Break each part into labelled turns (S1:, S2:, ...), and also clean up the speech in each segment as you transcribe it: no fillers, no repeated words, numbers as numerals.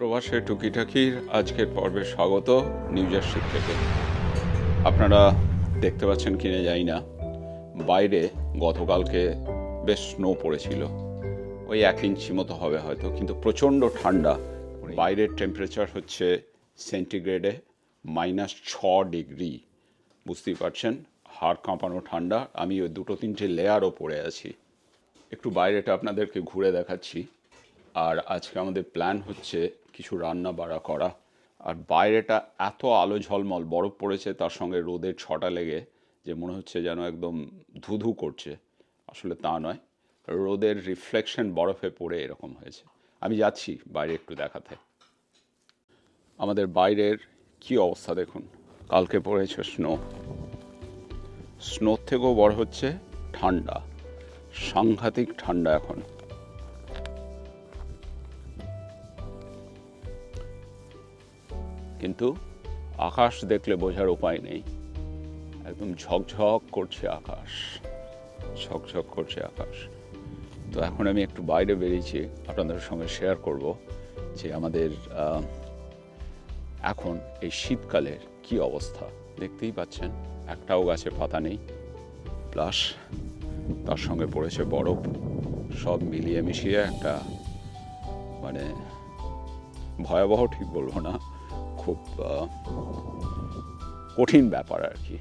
S1: প্রবাসে টুকিটাকির আজকের পর্বে স্বাগত নিউ জার্সি থেকে। আপনারা দেখতে পাচ্ছেন কিনা জানি না, বাইরে গতকালকে বেশ স্নো পড়েছিল, ওই 1 ইঞ্চি মতো হবে হয়তো, কিন্তু প্রচণ্ড ঠান্ডা। বাইরের টেম্পারেচার হচ্ছে সেন্টিগ্রেডে -6 ডিগ্রি। বুঝতেই পারছেন, হাড় কাঁপানো ঠান্ডা। আমি ওই 2-3টে লেয়ারও পরে আছি। একটু বাইরেটা আপনাদেরকে ঘুরে দেখাচ্ছি। আর আজকে আমাদের প্ল্যান হচ্ছে কিছু রান্না বাড়া করা। আর বাইরেটা এত আলো ঝলমল, বরফ পড়েছে, তার সঙ্গে রোদের ছটা লেগে যে মনে হচ্ছে যেন একদম ধুধু করছে। আসলে তা নয়, রোদের রিফ্লেকশন বরফে পড়ে এরকম হয়েছে। আমি যাচ্ছি বাইরে একটু দেখাতে। আমাদের বাইরের কি অবস্থা দেখুন। কালকে পড়েছে স্নোর থেকেও বড় হচ্ছে ঠান্ডা, সাংঘাতিক ঠান্ডা এখন। কিন্তু আকাশ দেখলে বোঝার উপায় নেই, একদম ঝকঝক করছে আকাশ, ঝকঝক করছে আকাশ। তো এখন আমি একটু বাইরে বেরিয়েছি, আপনাদের সঙ্গে শেয়ার করব যে আমাদের এখন এই শীতকালের কি অবস্থা। দেখতেই পাচ্ছেন একটাও গাছে পাতা নেই, প্লাস তার সঙ্গে পড়েছে বরফ। সব মিলিয়ে মিশিয়ে একটা মানে ভয়াবহ ঠিক বলবো না, খুব কঠিন ব্যাপার আর কি।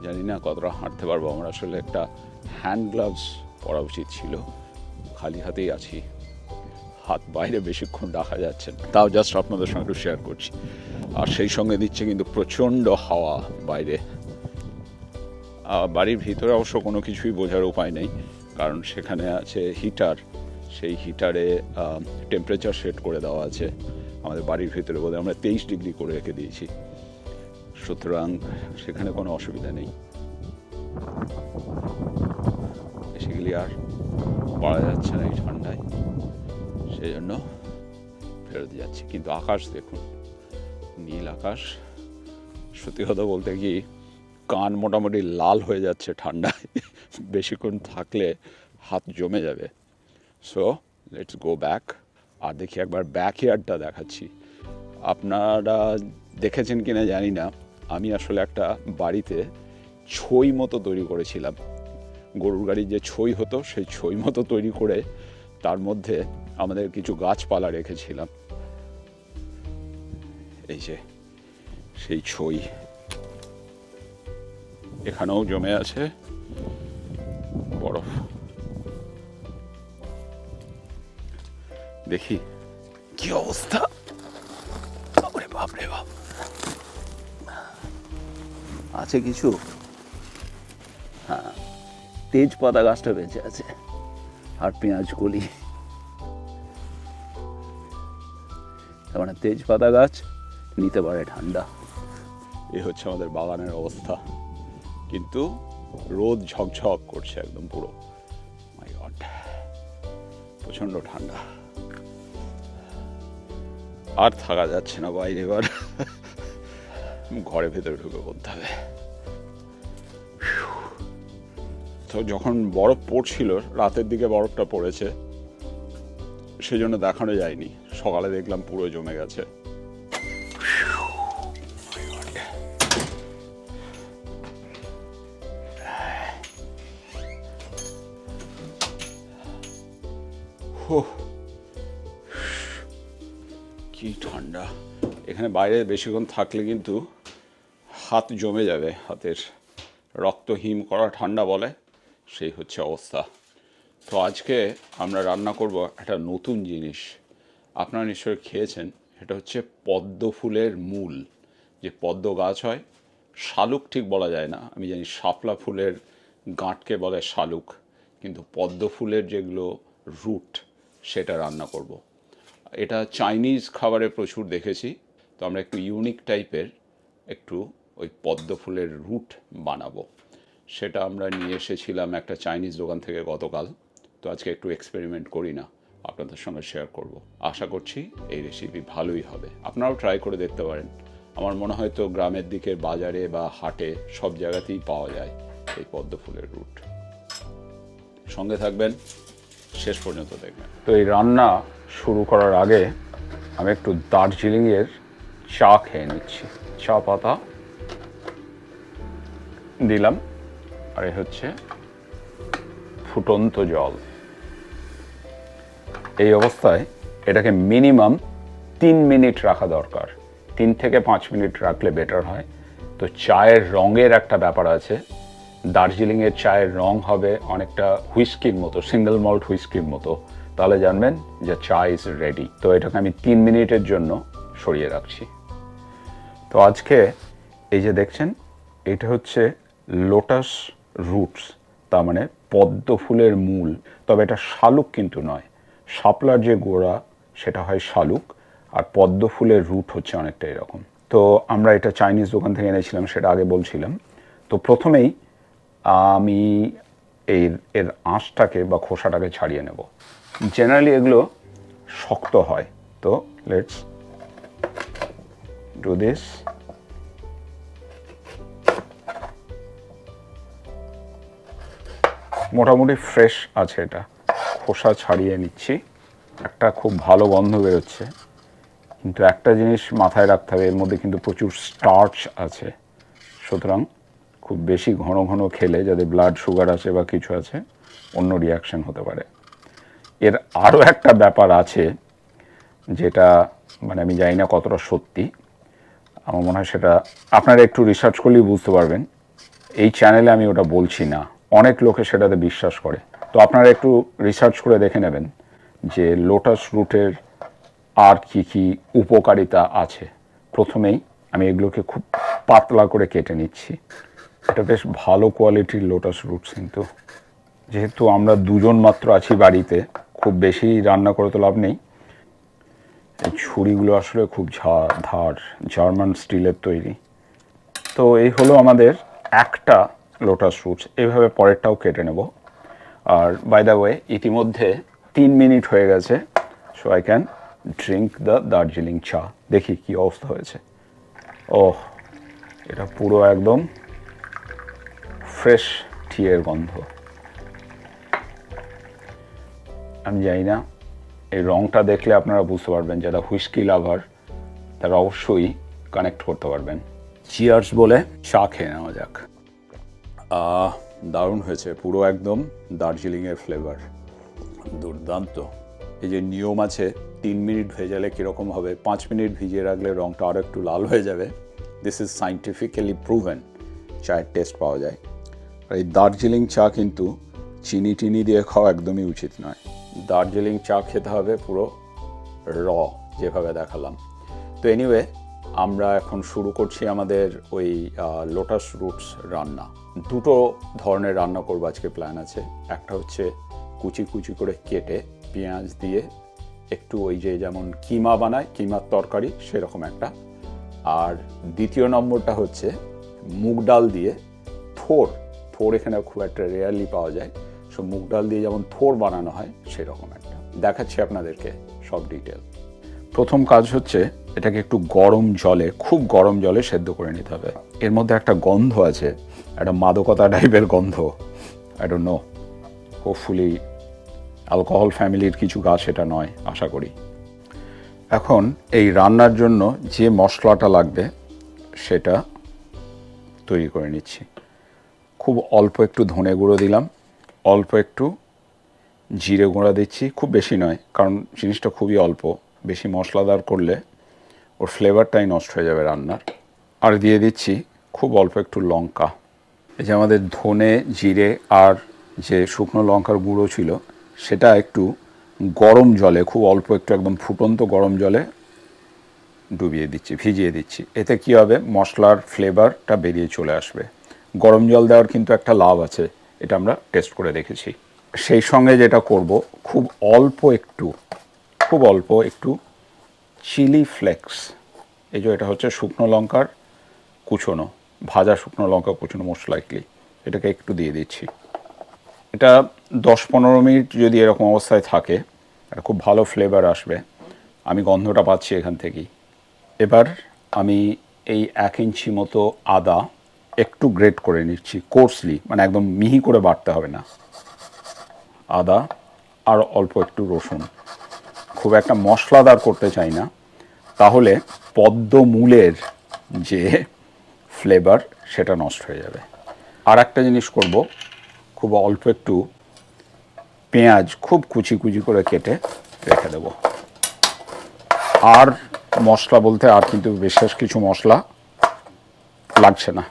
S1: জানি না কতটা হাঁটতে পারবো আমরা। আসলে একটা হ্যান্ড গ্লাভস পরা উচিত ছিল, খালি হাতেই আছি, হাত বাইরে বেশিক্ষণ রাখা যাচ্ছে না। তাও জাস্ট আপনাদের সঙ্গে একটু শেয়ার করছি। আর সেই সঙ্গে দিচ্ছে কিন্তু প্রচণ্ড হাওয়া বাইরে। বাড়ির ভিতরে অবশ্য কোনো কিছুই বোঝার উপায় নেই, কারণ সেখানে আছে হিটার। সেই হিটারে টেম্পারেচার সেট করে দেওয়া আছে। আমাদের বাড়ির ভিতরে বলে আমরা 23 ডিগ্রি করে রেখে দিয়েছি, সুতরাং সেখানে কোনো অসুবিধা নেই। বেসিক্যালি আর পারা যাচ্ছে না এই ঠান্ডায়, সেই জন্য ফেরত যাচ্ছি। কিন্তু আকাশ দেখুন, নীল আকাশ। সত্যি কথা বলতে কি, কান মোটামুটি লাল হয়ে যাচ্ছে ঠান্ডায়, বেশিক্ষণ থাকলে হাত জমে যাবে। So let's go back. আর দেখি একবার ব্যাকইয়ার্ডটা দেখাচ্ছি। আপনারা দেখেছেন কিনা জানি না, আমি আসলে একটা বাড়িতে ছই মতো তৈরি করেছিলাম। গরুর গাড়ির যে ছই হতো, সেই ছই মতো তৈরি করে তার মধ্যে আমাদের কিছু গাছপালা রেখেছিলাম। এই যে সেই ছই এখানেও জমে আছে বরফ। দেখি কি অবস্থা। বাপরে বাপ, আছে কিছু। হ্যাঁ, তেজপাতা গাছটা বেঁচে আছে, আর পেঁয়াজ কলি। তার মানে তেজপাতা গাছ নিতে পারে ঠান্ডা। এই হচ্ছে আমাদের বাগানের অবস্থা, কিন্তু রোদ ঝকঝক করছে একদম পুরো। মাই গড, প্রচণ্ড ঠান্ডা, আর থাকা যাচ্ছে না বাইরে। এবার ঘরের ভেতরে ঢুকে পড়তে হবে। তো যখন বরফ পড়ছিল, রাতের দিকে বরফটা পড়েছে, সেজন্য দেখানো যায়নি। সকালে দেখলাম পুরো জমে গেছে। কি ঠান্ডা এখানে। বাইরে বেশিক্ষণ থাকলে কিন্তু হাত জমে যাবে, হাতের রক্ত হিম করা ঠান্ডা বলে, সেই হচ্ছে অবস্থা। তো আজকে আমরা রান্না করব একটা নতুন জিনিস। আপনারা নিশ্চয়ই খেয়েছেন, এটা হচ্ছে পদ্ম ফুলের মূল। যে পদ্ম গাছ হয়, শালুক ঠিক বলা যায় না, আমি জানি শাপলা ফুলের গাঁটকে বলে শালুক, কিন্তু পদ্ম ফুলের যেগুলো রুট, সেটা রান্না করব। এটা চাইনিজ খাবারে প্রচুর দেখেছি, তো আমরা একটু ইউনিক টাইপের একটু ওই পদ্ম ফুলের রুট বানাবো। সেটা আমরা নিয়ে এসেছিলাম একটা চাইনিজ দোকান থেকে গতকাল। তো আজকে একটু এক্সপেরিমেন্ট করি না, আপনাদের সঙ্গে শেয়ার করব। আশা করছি এই রেসিপি ভালোই হবে, আপনারাও ট্রাই করে দেখতে পারেন। আমার মনে হয় তো গ্রামের দিকের বাজারে বা হাটে সব জায়গাতেই পাওয়া যায় এই পদ্ম ফুলের রুট। সঙ্গে থাকবেন, শেষ পর্যন্ত দেখবেন। তো এই রান্না শুরু করার আগে আমি একটু দার্জিলিংয়ের চা খেয়ে নিচ্ছি। চা পাতা দিলাম, আর এ হচ্ছে ফুটন্ত জল। এই অবস্থায় এটাকে মিনিমাম 3 মিনিট রাখা দরকার। 3 থেকে 5 মিনিট রাখলে বেটার হয়। তো চায়ের রঙের একটা ব্যাপার আছে। দার্জিলিংয়ের চায়ের রং হবে অনেকটা হুইস্কির মতো, সিঙ্গেল মল্ট হুইস্কির মতো। তাহলে জানবেন যে চা ইজ রেডি। তো এটাকে আমি 3 মিনিটের জন্য সরিয়ে রাখছি। তো আজকে এই যে দেখছেন, এটা হচ্ছে লোটাস রুটস, তার মানে পদ্ম ফুলের মূল। তবে এটা শালুক কিন্তু নয়। শাপলার যে গোড়া সেটা হয় শালুক, আর পদ্ম ফুলের রুট হচ্ছে অনেকটা এরকম। তো আমরা এটা চাইনিজ দোকান থেকে এনেছিলাম, সেটা আগে বলছিলাম। তো প্রথমেই আমি এর আঁশটাকে বা খোসাটাকে ছাড়িয়ে নেব। জেনারেলি এগুলো শক্ত হয়। তো লেটস ডু দিস। মোটামুটি ফ্রেশ আছে এটা। খোসা ছাড়িয়ে নিচ্ছি। একটা খুব ভালো গন্ধ বেরোচ্ছে, কিন্তু একটা জিনিস মাথায় রাখতে হবে, এর মধ্যে কিন্তু প্রচুর স্টার্চ আছে। সুতরাং খুব বেশি ঘন ঘন খেলে, যাদের ব্লাড সুগার আছে বা কিছু আছে, অন্য রিয়াকশন হতে পারে। এর আরও একটা ব্যাপার আছে, যেটা মানে আমি জানি না কতটা সত্যি। আমার মনে হয় সেটা আপনারা একটু রিসার্চ করলেই বুঝতে পারবেন। এই চ্যানেলে আমি ওটা বলছি না, অনেক লোকে সেটাতে বিশ্বাস করে। তো আপনারা একটু রিসার্চ করে দেখে নেবেন যে লোটাস রুটের আর কি কি উপকারিতা আছে। প্রথমেই আমি এগুলোকে খুব পাতলা করে কেটে নিচ্ছি। এটা বেশ ভালো কোয়ালিটির লোটাস রুটস, কিন্তু যেহেতু আমরা দুজন মাত্র আছি বাড়িতে, খুব বেশি রান্না করে তো লাভ নেই। এই ছুরিগুলো আসলে খুব ধার, জার্মান স্টিলের তৈরি। তো এই হলো আমাদের একটা লোটাস রুটস। এইভাবে পরেরটাও কেটে নেব। আর বাই দ্য ওয়ে, ইতিমধ্যে 3 মিনিট হয়ে গেছে। So I can drink the Darjeeling চা। দেখি কি অবস্থা হয়েছে। ওহ, এটা পুরো একদম ফ্রেশ টিয়ের গন্ধ। আমি জানি না, এই রঙটা দেখলে আপনারা বুঝতে পারবেন যারা হুইস্কি লাভার তারা অবশ্যই কানেক্ট করতে পারবেন। চিয়ার্স বলে চা খেয়ে নেওয়া যাক। দারুণ হয়েছে, পুরো একদম দার্জিলিংয়ের ফ্লেভার, দুর্দান্ত। এই যে নিয়ম আছে 3 মিনিট ভেজালে কীরকম হবে, 5 মিনিট ভিজিয়ে রাখলে রঙটা আরও একটু লাল হয়ে যাবে। This is scientifically proven. চায়ের টেস্ট পাওয়া যায়। আর এই দার্জিলিং চা কিন্তু চিনি টিনি দিয়ে খাওয়া একদমই উচিত নয়। দার্জিলিং চা খেতে হবে পুরো র, যেভাবে দেখালাম। তো এনিওয়ে, আমরা এখন শুরু করছি আমাদের ওই লোটাস রুটস রান্না। দুটো ধরনের রান্না করবো আজকে প্ল্যান আছে। একটা হচ্ছে কুচি কুচি করে কেটে পেঁয়াজ দিয়ে একটু ওই যে যেমন কিমা বানায়, কিমার তরকারি সেরকম একটা। আর দ্বিতীয় নম্বরটা হচ্ছে মুগ ডাল দিয়ে থোর এখানে খুব একটা রেয়ারলি পাওয়া যায়। সো মুগ ডাল দিয়ে যেমন থোর বানানো হয় সেরকম একটা দেখাচ্ছি আপনাদেরকে সব ডিটেল। প্রথম কাজ হচ্ছে এটাকে একটু গরম জলে, খুব গরম জলে সেদ্ধ করে নিতে হবে। এর মধ্যে একটা গন্ধ আছে, একটা মাদকতা টাইপের গন্ধ। I don't know, hopefully alcohol ফ্যামিলির কিছু গাছ এটা নয়, আশা করি। এখন এই রান্নার জন্য যে মশলাটা লাগবে সেটা তৈরি করে নিচ্ছি। খুব অল্প একটু ধনে গুঁড়ো দিলাম, অল্প একটু জিরে গুঁড়া দিচ্ছি, খুব বেশি নয়, কারণ জিনিসটা খুবই অল্প। বেশি মশলাদার করলে ওর ফ্লেভারটাই নষ্ট হয়ে যাবে রান্নার। আর দিয়ে দিচ্ছি খুব অল্প একটু লঙ্কা। এই যে আমাদের ধনে, জিরে আর যে শুকনো লঙ্কার গুঁড়ো ছিল সেটা একটু গরম জলে, খুব অল্প একটু একদম ফুটন্ত গরম জলে ডুবিয়ে দিচ্ছি, ভিজিয়ে দিচ্ছি। এতে কী হবে, মশলার ফ্লেভারটা বেরিয়ে চলে আসবে। গরম জল দেওয়ার কিন্তু একটা লাভ আছে, এটা আমরা টেস্ট করে দেখেছি। সেই সঙ্গে যেটা করব, খুব অল্প একটু চিলি ফ্লেক্স। এই যে এটা হচ্ছে শুকনো লঙ্কার কুচোনো, ভাজা শুকনো লঙ্কা কুচোনো মোস্ট লাইকলি, এটাকে একটু দিয়ে দিচ্ছি। এটা 10-15 মিনিট যদি এরকম অবস্থায় থাকে, এটা খুব ভালো ফ্লেভার আসবে। আমি গন্ধটা পাচ্ছি এখান থেকেই। এবার আমি এই 1 ইঞ্চি মতো আদা একটু গ্রেট করে নিচ্ছি কোর্সলি, মানে একদম মিহি করে বাটতে হবে না। আদা আর অল্প একটু রসুন, খুব একটা মশলাদার করতে চাই না, তাহলে পদ্মমূলের যে ফ্লেভার সেটা নষ্ট হয়ে যাবে। আর একটা জিনিস করব, খুব অল্প একটু পেঁয়াজ খুব কুচি কুচি করে কেটে রেখে দেব। আর মশলা বলতে আর কিন্তু বিশেষ কিছু মশলা লাগছে না।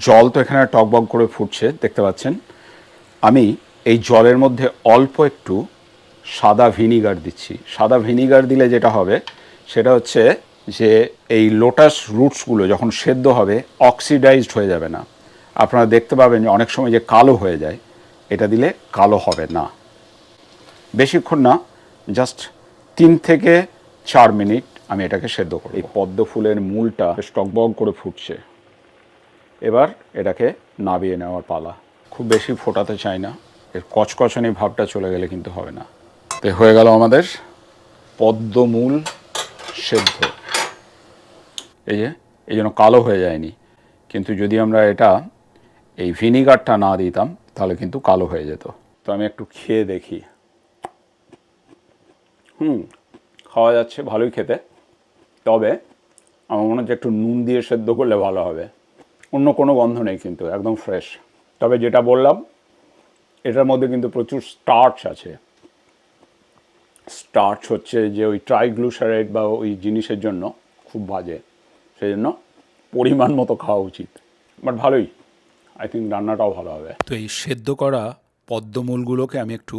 S1: জল তো এখানে টকবক করে ফুটছে দেখতে পাচ্ছেন। আমি এই জলের মধ্যে অল্প একটু সাদা ভিনিগার দিচ্ছি। সাদা ভিনিগার দিলে যেটা হবে সেটা হচ্ছে যে এই লোটাস রুটসগুলো যখন সেদ্ধ হবে অক্সিডাইজড হয়ে যাবে না। আপনারা দেখতে পাবেন যে অনেক সময় যে কালো হয়ে যায়, এটা দিলে কালো হবে না। বেশিক্ষণ না, জাস্ট 3 থেকে 4 মিনিট আমি এটাকে সেদ্ধ করব। এই পদ্ম ফুলের মূলটা টকবক করে ফুটছে, এবার এটাকে নাবিয়ে নেওয়ার পালা। খুব বেশি ফোটাতে চাই না, এর কচকচানি ভাবটা চলে গেলে কিন্তু হবে না। তো হয়ে গেল আমাদের পদ্মমূল সেদ্ধ। এই জন্য কালো হয়ে যায়নি, কিন্তু যদি আমরা এটা এই ভিনিগারটা না দিতাম তাহলে কিন্তু কালো হয়ে যেত। তো আমি একটু খেয়ে দেখি। খাওয়া যাচ্ছে, ভালোই খেতে। তবে আমার মনে হচ্ছে একটু নুন দিয়ে সেদ্ধ করলে ভালো হবে। অন্য কোনো গন্ধ নেই, কিন্তু একদম ফ্রেশ। তবে যেটা বললাম, এটার মধ্যে কিন্তু প্রচুর স্টার্চ আছে। স্টার্চ হচ্ছে যে ওই ট্রাইগ্লিসারাইড বা ওই জিনিসের জন্য খুব বাজে, সেই জন্য পরিমাণ মতো খাওয়া উচিত। বাট ভালোই, আই থিঙ্ক রান্নাটাও ভালো হবে।
S2: তো এই সেদ্ধ করা পদ্মমূলগুলোকে আমি একটু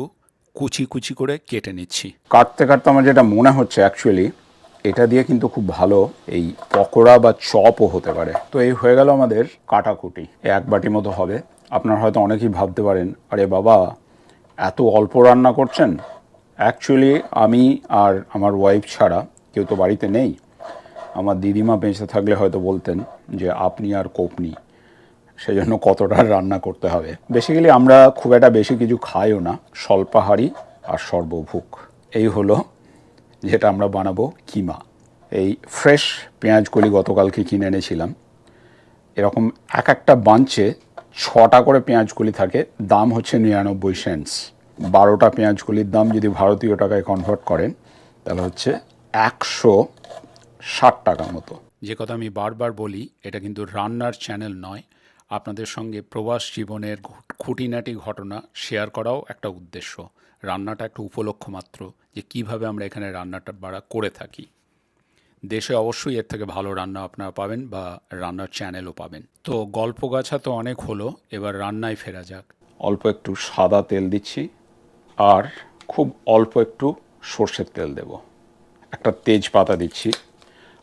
S2: কুচি কুচি করে কেটে নিচ্ছি।
S1: কাটতে কাটতে আমার যেটা মনে হচ্ছে অ্যাকচুয়ালি এটা দিয়ে কিন্তু খুব ভালো এই পকোড়া বা চপও হতে পারে। তো এই হয়ে গেল আমাদের কাটাকুটি। 1 বাটি মতো হবে। আপনারা হয়তো অনেকেই ভাবতে পারেন, আরে বাবা এত অল্প রান্না করছেন। অ্যাকচুয়ালি আমি আর আমার ওয়াইফ ছাড়া কেউ তো বাড়িতে নেই। আমার দিদিমা বেঁচে থাকলে হয়তো বলতেন যে আপনি আর কোপনি, সেই জন্য কতটা রান্না করতে হবে। বেসিক্যালি আমরা খুব একটা বেশি কিছু খাইও না, স্বল্পাহারী আর সর্বভুক। এই হলো যেটা আমরা বানাবো কিমা। এই ফ্রেশ পেঁয়াজকলি গতকালকে কিনে এনেছিলাম। এরকম একটা বাঞ্চে 6টা করে পেঁয়াজকলি থাকে, দাম হচ্ছে 99 সেন্টস। 12টা পেঁয়াজকলির দাম যদি ভারতীয় টাকায় কনভার্ট করেন তাহলে হচ্ছে 160 টাকার মতো।
S2: যে কথা আমি বারবার বলি, এটা কিন্তু রান্নার চ্যানেল নয়। আপনাদের সঙ্গে প্রবাস জীবনের খুঁটিনাটি ঘটনা শেয়ার করাও একটা উদ্দেশ্য। রান্নাটা একটা উপলক্ষ মাত্র, যে কিভাবে আমরা এখানে রান্নাটা করে থাকি। দেশে অবশ্যই এর থেকে ভালো রান্না আপনারা পাবেন, বা রান্নার চ্যানেলও পাবেন। তো গল্প গাছা তো অনেক হলো, এবার রান্নায় ফেরা যাক।
S1: অল্প একটু সাদা তেল দিচ্ছি, আর খুব অল্প একটু সর্ষের তেল দেব। একটা তেজপাতা দিচ্ছি।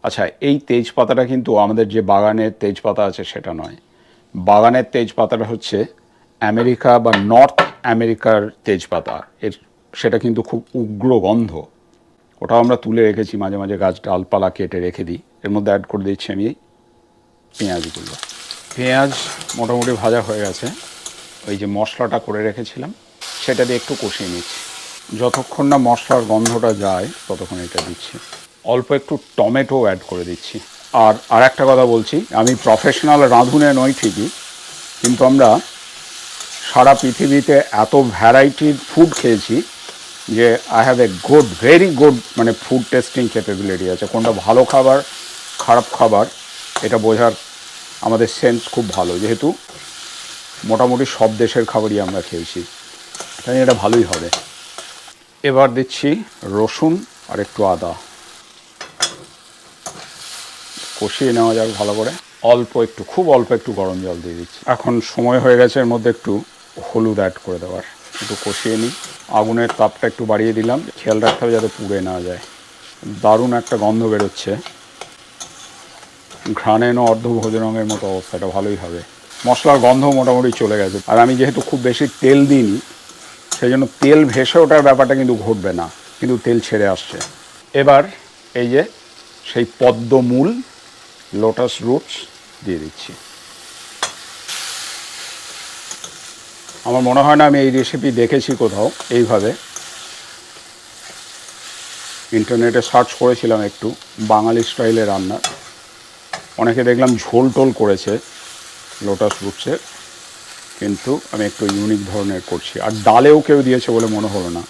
S1: আচ্ছা, এই তেজপাতাটা কিন্তু আমাদের যে বাগানের তেজপাতা আছে সেটা নয়। বাগানের তেজপাতাটা হচ্ছে আমেরিকা বা নর্থ আমেরিকার তেজপাতা। সেটা কিন্তু খুব উগ্র গন্ধ। ওটাও আমরা তুলে রেখেছি, মাঝে মাঝে গাছ ডালপালা কেটে রেখে দিই। এর মধ্যে অ্যাড করে দিচ্ছি আমি পেঁয়াজগুলো। পেঁয়াজ মোটামুটি ভাজা হয়ে গেছে। ওই যে মশলাটা করে রেখেছিলাম সেটা দিয়ে একটু কষিয়ে নিচ্ছি। যতক্ষণ না মশলার গন্ধটা যায় ততক্ষণ এটা দিচ্ছি। অল্প একটু টমেটো অ্যাড করে দিচ্ছি। আর একটা কথা বলছি, আমি প্রফেশনাল রাঁধুনে নই ঠিকই, কিন্তু আমরা সারা পৃথিবীতে এত ভ্যারাইটির ফুড খেয়েছি যে I have a good, very good মানে ফুড টেস্টিং ক্যাপাবিলিটি আছে। কোনটা ভালো খাবার, খারাপ খাবার, এটা বোঝার আমাদের সেন্স খুব ভালো, যেহেতু মোটামুটি সব দেশের খাবারই আমরা খেয়েছি, তাই এটা ভালোই হবে। এবার দিচ্ছি রসুন আর একটু আদা, কষিয়ে নেওয়া যাক ভালো করে। অল্প একটু, খুব অল্প একটু গরম জল দিয়ে দিচ্ছি। এখন সময় হয়ে গেছে এর মধ্যে একটু হলুদ অ্যাড করে দেওয়ার। একটু কষিয়ে নিই। আগুনের তাপটা একটু বাড়িয়ে দিলাম, খেয়াল রাখতে হবে যাতে পুড়ে না যায়। দারুণ একটা গন্ধ বেরোচ্ছে, ঘ্রাণেন অর্ধভোজ রঙের মতো অবস্থাটা ভালোই হবে। মশলার গন্ধ মোটামুটি চলে গেছে। আর আমি যেহেতু খুব বেশি তেল দিইনি, সেই জন্য তেল ভেসে ওঠার ব্যাপারটা কিন্তু ঘটবে না, কিন্তু তেল ছেড়ে আসছে। এবার এই যে সেই পদ্মমূল লোটাস রুটস দিয়ে দিচ্ছি। আমার মনে হয় না আমি এই রেসিপি দেখেছি কোথাও এইভাবে। ইন্টারনেটে সার্চ করেছিলাম একটু বাঙালি স্টাইলে রান্না, অনেকে দেখলাম ঝোল টোল করেছে লোটাস রুটসের, কিন্তু আমি একটু ইউনিক ধরনের করছি। আর ডালেও কেউ দিয়েছে বলে মনে হলো না।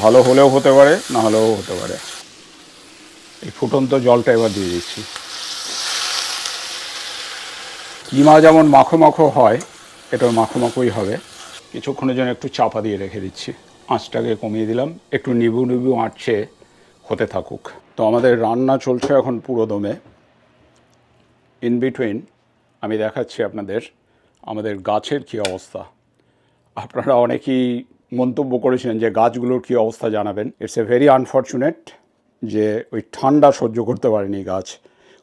S1: ভালো হলেও হতে পারে, না হলেও হতে পারে।
S2: এই ফুটন্ত জলটা এবার দিয়ে দিচ্ছি। কিমা যেমন মাখো মাখো হয়, এটাও মাখো মাখোই হবে। কিছুক্ষণের জন্য একটু চাপা দিয়ে রেখে দিচ্ছি, আঁচটাকে কমিয়ে দিলাম, একটু নিবু নিবু আঁচে হতে থাকুক। তো আমাদের রান্না চলছে এখন পুরো দমে। ইন বিটুইন আমি দেখাচ্ছি আপনাদের আমাদের গাছের কী অবস্থা। আপনারা অনেকেই মন্তব্য করেছিলেন যে গাছগুলোর কী অবস্থা জানাবেন। ইটস এ ভেরি আনফর্চুনেট যে ওই ঠান্ডা সহ্য করতে পারেনি গাছ,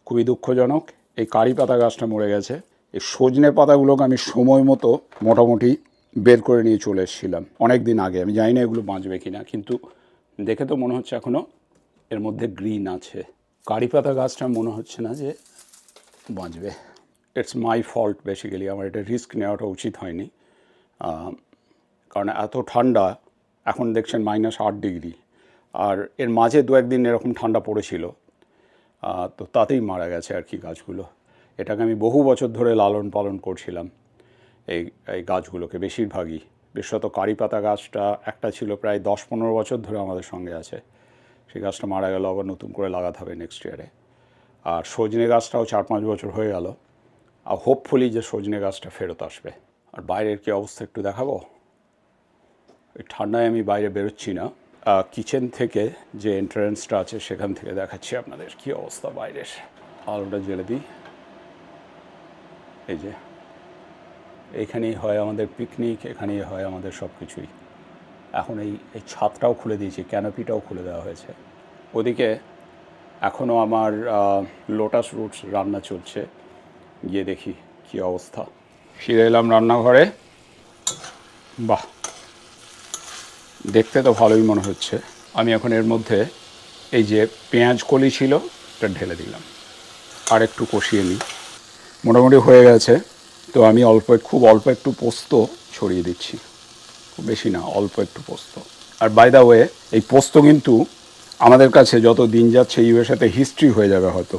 S2: খুবই দুঃখজনক। এই কারি পাতা গাছটা মরে গেছে। এই সজনে পাতাগুলোকে আমি সময় মতো মোটামুটি বের করে নিয়ে চলে এসেছিলাম অনেক দিন আগে। আমি জানি না এগুলো বাঁচবে কি না, কিন্তু দেখে তো মনে হচ্ছে এখনও এর মধ্যে গ্রিন আছে। কারি পাতা গাছটা মনে হচ্ছে না যে বাঁচবে। ইটস মাই ফল্ট বেসিক্যালি, আমার এটা রিস্ক নেওয়াটা উচিত হয়নি। কারণ এত ঠান্ডা, এখন দেখছেন -8 ডিগ্রি, আর এর মাঝে 2-1 দিন এরকম ঠান্ডা পড়েছিল, তো তাতেই মারা গেছে আর কি গাছগুলো। এটাকে আমি বহু বছর ধরে লালন পালন করছিলাম এই গাছগুলোকে, বেশিরভাগই। বিশেষত কারি পাতা গাছটা একটা ছিল প্রায় 10-15 বছর ধরে আমাদের সঙ্গে আছে। সেই গাছটা মারা গেল, আবার নতুন করে লাগাতে হবে নেক্সট ইয়ারে। আর সজনে গাছটাও 4-5 বছর হয়ে গেল, আর হোপফুলি যে সজনে গাছটা ফেরত আসবে। আর বাইরের কী অবস্থা একটু দেখাবো। এই ঠান্ডায় আমি বাইরে বেরোচ্ছি না, কিচেন থেকে যে এন্ট্রান্সটা আছে সেখান থেকে দেখাচ্ছি আপনাদের কী অবস্থা বাইরের। আলোটা জ্বেলে দিই। এই যে এইখানেই হয় আমাদের পিকনিক, এখানেই হয় আমাদের সব কিছুই। এখন এই ছাদটাও খুলে দিয়েছি, ক্যানোপিটাও খুলে দেওয়া হয়েছে। ওদিকে এখনও আমার লোটাস রুটস রান্না চলছে, গিয়ে দেখি কী অবস্থা। ফিরে এলাম রান্নাঘরে। বাহ, দেখতে তো ভালোই মনে হচ্ছে। আমি এখন এর মধ্যে এই যে পেঁয়াজ কলি ছিল এটা ঢেলে দিলাম, আর একটু কষিয়ে নিই। মোটামুটি হয়ে গেছে। তো আমি খুব অল্প একটু পোস্ত ছড়িয়ে দিচ্ছি, খুব বেশি না, অল্প একটু পোস্ত। আর বাই দ্য ওয়ে, এই পোস্ত কিন্তু আমাদের কাছে যত দিন যাচ্ছে ইউএসএতে হিস্ট্রি হয়ে যাবে হয়তো।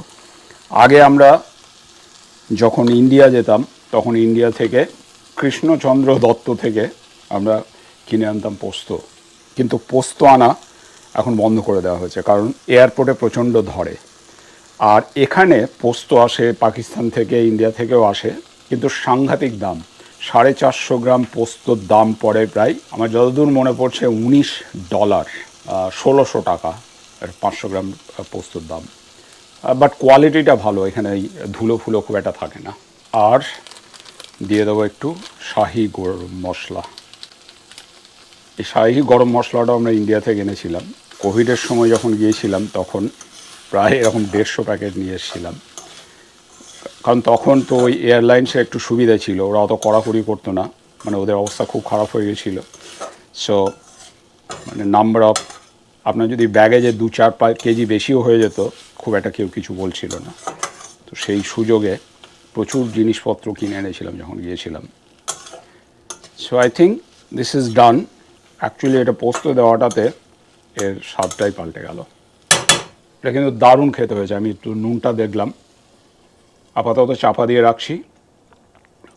S2: আগে আমরা যখন ইন্ডিয়া যেতাম তখন ইন্ডিয়া থেকে কৃষ্ণচন্দ্র দত্ত থেকে আমরা কিনে আনতাম পোস্ত, কিন্তু পোস্ত আনা এখন বন্ধ করে দেওয়া হয়েছে, কারণ এয়ারপোর্টে প্রচণ্ড ধরে। আর এখানে পোস্ত আসে পাকিস্তান থেকে, ইন্ডিয়া থেকেও আসে, কিন্তু সাংঘাতিক দাম। $450 গ্রাম পোস্তর দাম পড়ে প্রায়, আমার যতদূর মনে পড়ছে $19, 1600 টাকা 500 গ্রাম পোস্তর দাম। বাট কোয়ালিটিটা ভালো, এখানে ধুলো ফুলো খুব একটা থাকে না। আর দিয়ে দেবো একটু শাহি গরম মশলা। এই শাহি গরম মশলাটা আমরা ইন্ডিয়া থেকে এনেছিলাম। কোভিডের সময় যখন গিয়েছিলাম তখন প্রায় এরকম 150 প্যাকেট নিয়ে এসেছিলাম, কারণ তখন তো ওই এয়ারলাইন্সে একটু সুবিধা ছিল, ওরা অত কড়াকড়ি করতো না, মানে ওদের অবস্থা খুব খারাপ হয়ে গেছিলো। সো মানে নাম্বার অফ, আপনার যদি ব্যাগেজে 2-4 কেজি বেশিও হয়ে যেত, খুব একটা কেউ কিছু বলছিল না। তো সেই সুযোগে প্রচুর জিনিসপত্র কিনে এনেছিলাম যখন গিয়েছিলাম। So I think this is done. Actually এটা পোস্ত দেওয়াটাতে এর স্বাদটাই পাল্টে গেল। এটা কিন্তু দারুণ খেতে হয়েছে। আমি একটু নুনটা দেখলাম, আপাতত চাপা দিয়ে রাখছি,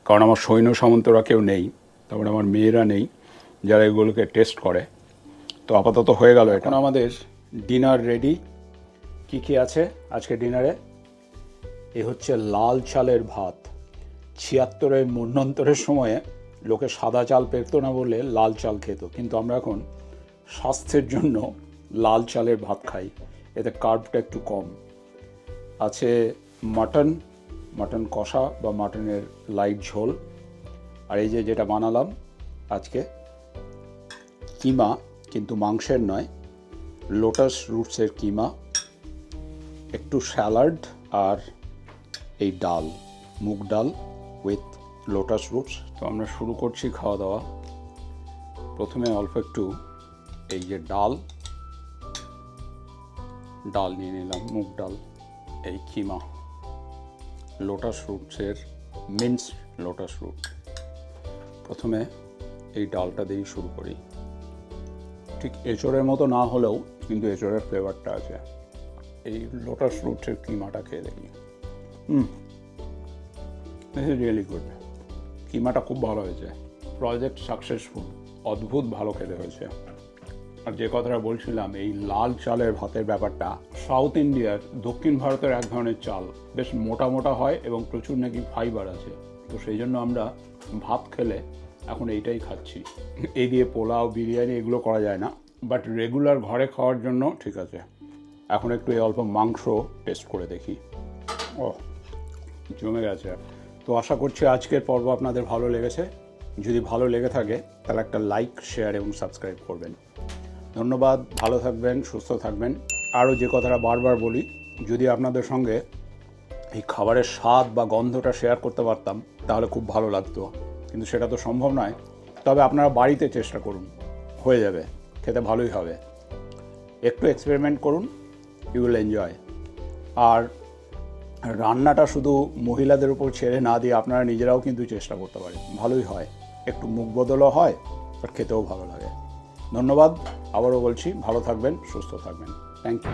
S2: কারণ আমার সৈন্য সামন্তরা কেউ নেই, তারপরে আমার মেয়েরা নেই যারা এগুলোকে টেস্ট করে। তো আপাতত হয়ে গেল। এখন আমাদের ডিনার রেডি। কি কি আছে আজকে ডিনারে? এ হচ্ছে লাল চালের ভাত। 76-এর মন্বন্তরের সময়ে লোকে সাদা চাল পেতো না বলে লাল চাল খেত, কিন্তু আমরা এখন স্বাস্থ্যের জন্য লাল চালের ভাত খাই, এতে কার্বটা একটু কম। আছে মাটন কষা বা মাটনের লাইট ঝোল। আর এই যেটা বানালাম আজকে কিমা, কিন্তু মাংসের নয়, লোটাস রুটসের কিমা, একটু স্যালাড, আর এই ডাল, মুগ ডাল উইথ লোটাস রুটস। তো আমরা শুরু করছি খাওয়া দাওয়া। প্রথমে অল্প একটু এই যে ডাল নিয়ে নিলাম, মুগ ডাল, এই কিমা, লোটাস রুটসের মিন্স লোটাস রুট। প্রথমে এই ডালটা দিয়েই শুরু করি। ঠিক এঁচড়ের মতো না হলেও কিন্তু এঁচড়ের ফ্লেভারটা আছে। এই লোটাস রুটসের কিমাটা খেয়ে দেখি। This is really good. কিমাটা খুব ভালো হয়েছে। প্রজেক্ট সাকসেসফুল, অদ্ভুত ভালো খেতে হয়েছে। আর যে কথাটা বলছিলাম, এই লাল চালের ভাতের ব্যাপারটা সাউথ ইন্ডিয়ার দক্ষিণ ভারতের এক ধরনের চাল, বেশ মোটা মোটা হয় এবং প্রচুর নাকি ফাইবার আছে। তো সেই জন্য আমরা ভাত খেলে এখন এইটাই খাচ্ছি। এই দিয়ে পোলাও, বিরিয়ানি এগুলো করা যায় না, বাট রেগুলার ঘরে খাওয়ার জন্য ঠিক আছে। এখন একটু এই অল্প মাংস টেস্ট করে দেখি। ও জমে গেছে। তো আশা করছি আজকের পর্ব আপনাদের ভালো লেগেছে। যদি ভালো লেগে থাকে তাহলে একটা লাইক, শেয়ার এবং সাবস্ক্রাইব করবেন। ধন্যবাদ, ভালো থাকবেন, সুস্থ থাকবেন। আরও যে কথাটা বারবার বলি, যদি আপনাদের সঙ্গে এই খাবারের স্বাদ বা গন্ধটা শেয়ার করতে পারতাম তাহলে খুব ভালো লাগতো, কিন্তু সেটা তো সম্ভব নয়। তবে আপনারা বাড়িতে চেষ্টা করুন, হয়ে যাবে, খেতে ভালোই হবে। একটু এক্সপেরিমেন্ট করুন, ইউ উইল এনজয়। আর রান্নাটা শুধু মহিলাদের উপর ছেড়ে না দিয়ে আপনারা নিজেরাও কিন্তু চেষ্টা করতে পারেন, ভালোই হয়। একটু মুখ বদলও হয় আর খেতেও ভালো লাগে। ধন্যবাদ, আবারও বলছি, ভালো থাকবেন, সুস্থ থাকবেন। Thank you.